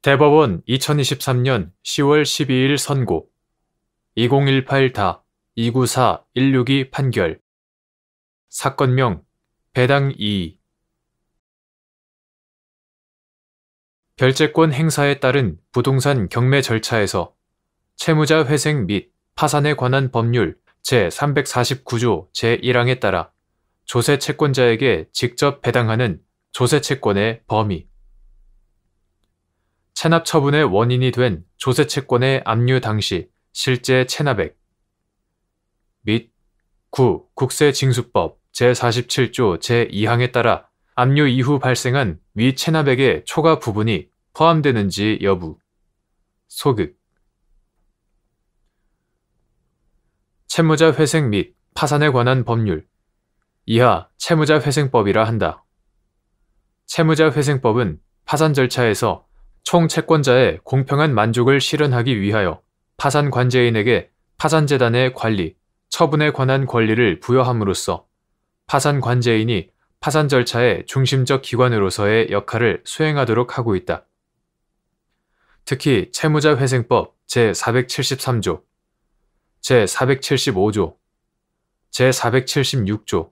대법원 2023년 10월 12일 선고 2018-294-162 판결 사건명 배당 2 별채권 행사에 따른 부동산 경매 절차에서 채무자 회생 및 파산에 관한 법률 제349조 제1항에 따라 조세 채권자에게 직접 배당하는 조세 채권의 범위 체납 처분의 원인이 된 조세 채권의 압류 당시 실제 체납액 및 국세징수법 제47조 제2항에 따라 압류 이후 발생한 위 체납액의 초과 부분이 포함되는지 여부 소극 채무자 회생 및 파산에 관한 법률 이하 채무자 회생법이라 한다. 채무자 회생법은 파산 절차에서 총 채권자의 공평한 만족을 실현하기 위하여 파산 관제인에게 파산재단의 관리, 처분에 관한 권리를 부여함으로써 파산 관제인이 파산 절차의 중심적 기관으로서의 역할을 수행하도록 하고 있다. 특히 채무자 회생법 제473조, 제475조, 제476조,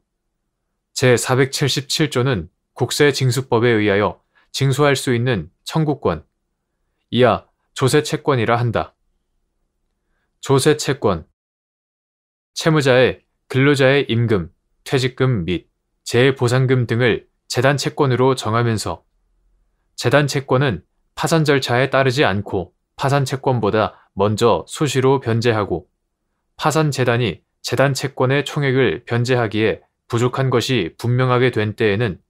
제477조는 국세징수법에 의하여 징수할 수 있는 청구권, 이하 조세채권이라 한다. 조세채권 채무자의 근로자의 임금, 퇴직금 및 재보상금 등을 재단채권으로 정하면서 재단채권은 파산 절차에 따르지 않고 파산채권보다 먼저 수시로 변제하고 파산재단이 재단채권의 총액을 변제하기에 부족한 것이 분명하게 된 때에는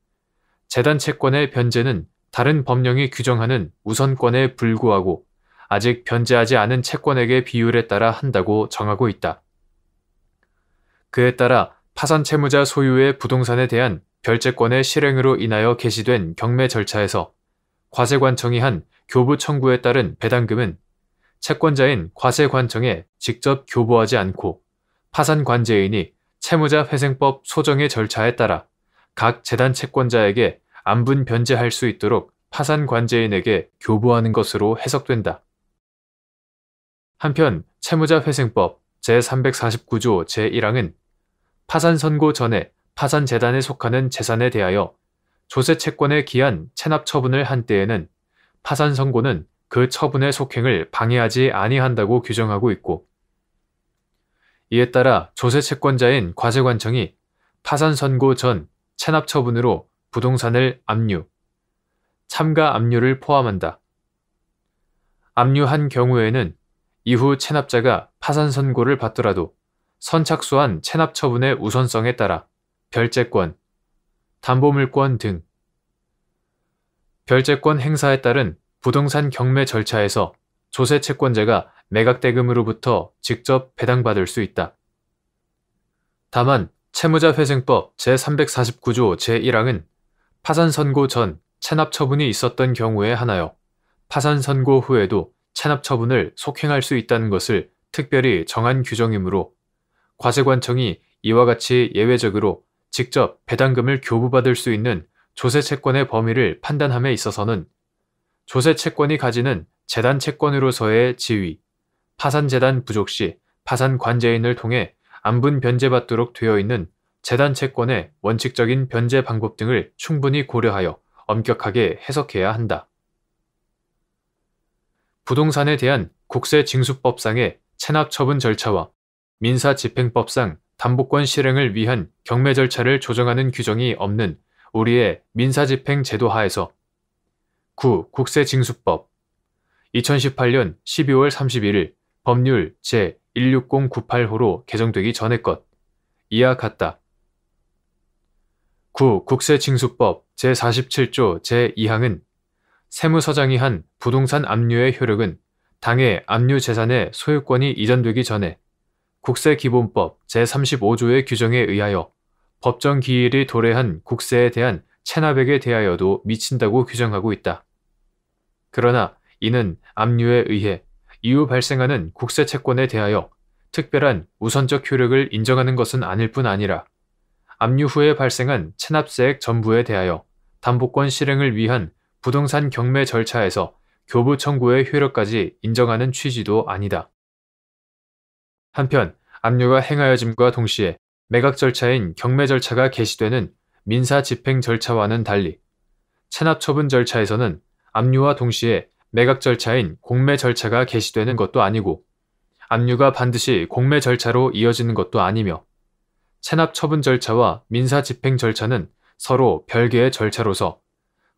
재단채권의 변제는 다른 법령이 규정하는 우선권에 불구하고 아직 변제하지 않은 채권액의 비율에 따라 한다고 정하고 있다. 그에 따라 파산채무자 소유의 부동산에 대한 별채권의 실행으로 인하여 개시된 경매 절차에서 과세관청이 한 교부 청구에 따른 배당금은 채권자인 과세관청에 직접 교부하지 않고 파산관제인이 채무자 회생법 소정의 절차에 따라 각 재단 채권자에게 안분 변제할 수 있도록 파산관제인에게 교부하는 것으로 해석된다. 한편 채무자 회생법 제349조 제1항은 파산 선고 전에 파산재단에 속하는 재산에 대하여 조세채권에 기한 체납 처분을 한 때에는 파산 선고는 그 처분의 속행을 방해하지 아니한다고 규정하고 있고 이에 따라 조세채권자인 과세관청이 파산 선고 전 체납 처분으로 부동산을 압류, 참가 압류를 포함한다. 압류한 경우에는 이후 체납자가 파산 선고를 받더라도 선착수한 체납 처분의 우선성에 따라 별채권, 담보물권 등 별채권 행사에 따른 부동산 경매 절차에서 조세채권자가 매각대금으로부터 직접 배당받을 수 있다. 다만 채무자 회생법 제349조 제1항은 파산 선고 전 체납 처분이 있었던 경우에 한하여 파산 선고 후에도 체납 처분을 속행할 수 있다는 것을 특별히 정한 규정이므로 과세관청이 이와 같이 예외적으로 직접 배당금을 교부받을 수 있는 조세채권의 범위를 판단함에 있어서는 조세채권이 가지는 재단채권으로서의 지위, 파산재단 부족 시 파산관제인을 통해 안분 변제받도록 되어 있는 재단채권의 원칙적인 변제 방법 등을 충분히 고려하여 엄격하게 해석해야 한다. 부동산에 대한 국세징수법상의 체납처분 절차와 민사집행법상 담보권 실행을 위한 경매 절차를 조정하는 규정이 없는 우리의 민사집행 제도 하에서 국세징수법 2018년 12월 31일 법률 제16098호로 개정되기 전의 것 이와 같다. 국세징수법 제47조 제2항은 세무서장이 한 부동산 압류의 효력은 당해 압류 재산의 소유권이 이전되기 전에 국세기본법 제35조의 규정에 의하여 법정 기일이 도래한 국세에 대한 체납액에 대하여도 미친다고 규정하고 있다. 그러나 이는 압류에 의해 이후 발생하는 국세채권에 대하여 특별한 우선적 효력을 인정하는 것은 아닐 뿐 아니라 압류 후에 발생한 체납세액 전부에 대하여 담보권 실행을 위한 부동산 경매 절차에서 교부 청구의 효력까지 인정하는 취지도 아니다. 한편 압류가 행하여짐과 동시에 매각 절차인 경매 절차가 개시되는 민사 집행 절차와는 달리 체납 처분 절차에서는 압류와 동시에 매각 절차인 공매 절차가 개시되는 것도 아니고 압류가 반드시 공매 절차로 이어지는 것도 아니며 체납 처분 절차와 민사 집행 절차는 서로 별개의 절차로서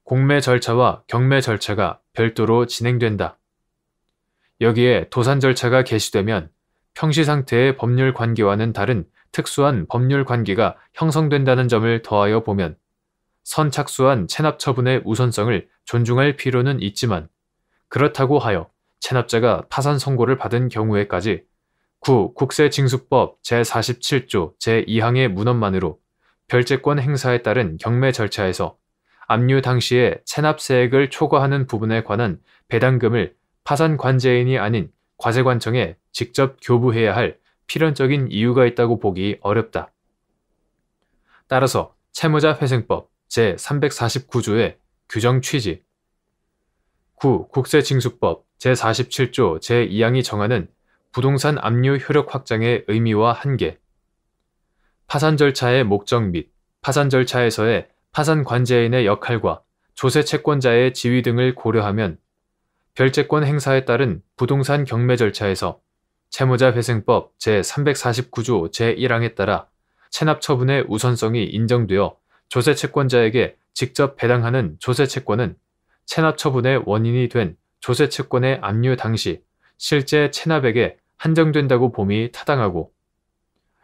공매 절차와 경매 절차가 별도로 진행된다. 여기에 도산 절차가 개시되면 평시 상태의 법률 관계와는 다른 특수한 법률 관계가 형성된다는 점을 더하여 보면 선착수한 체납 처분의 우선성을 존중할 필요는 있지만 그렇다고 하여 체납자가 파산 선고를 받은 경우에까지 국세징수법 제47조 제2항의 문헌만으로 별채권 행사에 따른 경매 절차에서 압류 당시에 체납세액을 초과하는 부분에 관한 배당금을 파산 관제인이 아닌 과세관청에 직접 교부해야 할 필연적인 이유가 있다고 보기 어렵다. 따라서 채무자회생법 제349조의 규정 취지, 국세징수법 제47조 제2항이 정하는 부동산 압류 효력 확장의 의미와 한계, 파산 절차의 목적 및 파산 절차에서의 파산 관제인의 역할과 조세 채권자의 지위 등을 고려하면 별채권 행사에 따른 부동산 경매 절차에서 채무자회생법 제349조 제1항에 따라 체납 처분의 우선성이 인정되어 조세 채권자에게 직접 배당하는 조세 채권은 체납 처분의 원인이 된 조세 채권의 압류 당시 실제 체납액에 한정된다고 봄이 타당하고,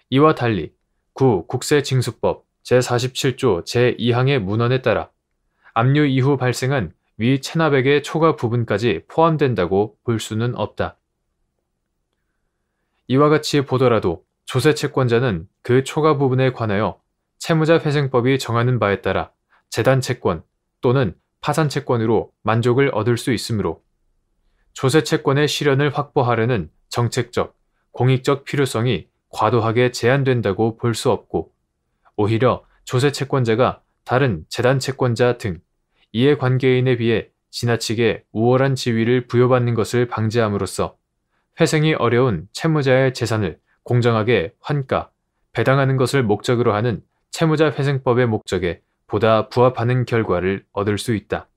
이와 달리 국세징수법 제47조 제2항의 문헌에 따라 압류 이후 발생한 위 체납액의 초과 부분까지 포함된다고 볼 수는 없다. 이와 같이 보더라도 조세 채권자는 그 초과 부분에 관하여 채무자회생법이 정하는 바에 따라 재단 채권 또는 파산 채권으로 만족을 얻을 수 있으므로 조세 채권의 실현을 확보하려는 정책적, 공익적 필요성이 과도하게 제한된다고 볼 수 없고, 오히려 조세 채권자가 다른 재단 채권자 등 이해관계인에 비해 지나치게 우월한 지위를 부여받는 것을 방지함으로써 회생이 어려운 채무자의 재산을 공정하게 환가, 배당하는 것을 목적으로 하는 채무자회생법의 목적에 보다 부합하는 결과를 얻을 수 있다.